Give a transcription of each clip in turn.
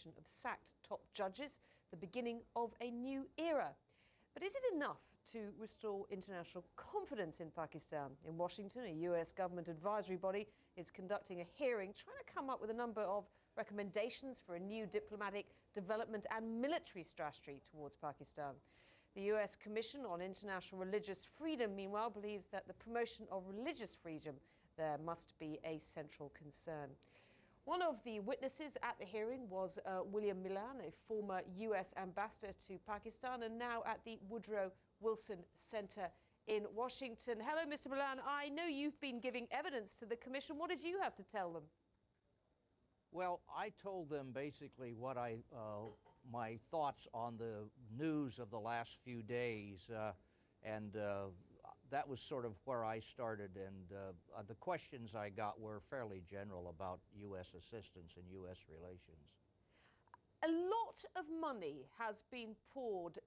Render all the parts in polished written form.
of sacked top judges, the beginning of a new era. But is it enough to restore international confidence in Pakistan? In Washington, a US government advisory body is conducting a hearing trying to come up with a number of recommendations for a new diplomatic, development and military strategy towards Pakistan. The US Commission on International Religious Freedom, meanwhile, believes that the promotion of religious freedom there must be a central concern. One of the witnesses at the hearing was William Milam, a former US ambassador to Pakistan and now at the Woodrow Wilson Center in Washington. Hello, Mr. Milam. I know you've been giving evidence to the Commission. What did you have to tell them? Well, I told them basically what my thoughts on the news of the last few days, and that was sort of where I started, and the questions I got were fairly general about U.S. assistance and U.S. relations. A lot of money has been poured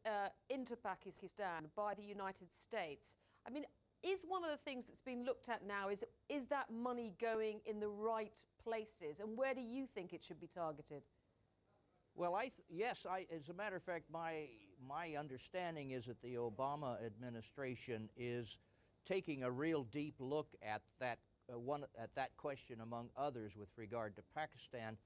into Pakistan by the United States. I mean, is one of the things that's being looked at now, is that money going in the right places, and where do you think it should be targeted? Well, yes, as a matter of fact, my understanding is that the Obama administration is taking a real deep look at that question, among others, with regard to Pakistan,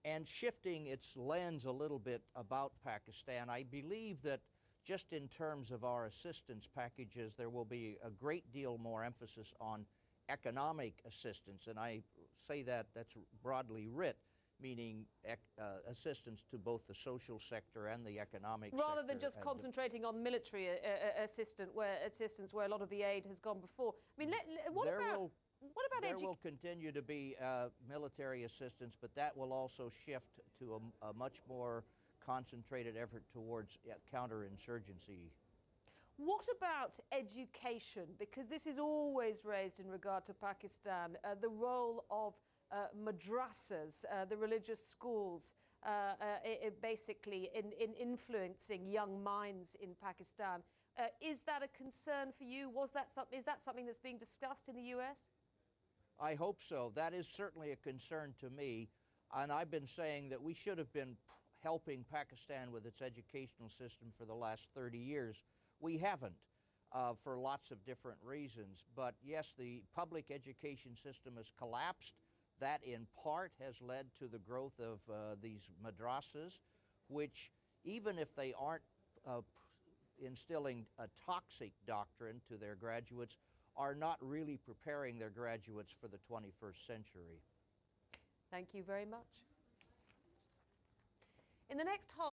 and shifting its lens a little bit about Pakistan. I believe that just in terms of our assistance packages, there will be a great deal more emphasis on economic assistance, and I say that's broadly writ, meaning assistance to both the social sector and the economic sector. Rather than just concentrating on military assistance, where a lot of the aid has gone before. I mean, what about there will continue to be military assistance, but that will also shift to a much more concentrated effort towards counterinsurgency. What about education? Because this is always raised in regard to Pakistan, the role of madrasas, the religious schools, basically in influencing young minds in Pakistan. Is that a concern for you? Is that something that's being discussed in the US? I hope so. That is certainly a concern to me, and I've been saying that we should have been helping Pakistan with its educational system for the last 30 years. We haven't, for lots of different reasons. But yes, the public education system has collapsed. That in part has led to the growth of these madrasas, which, even if they aren't instilling a toxic doctrine to their graduates, are not really preparing their graduates for the 21st century. Thank you very much. In the next half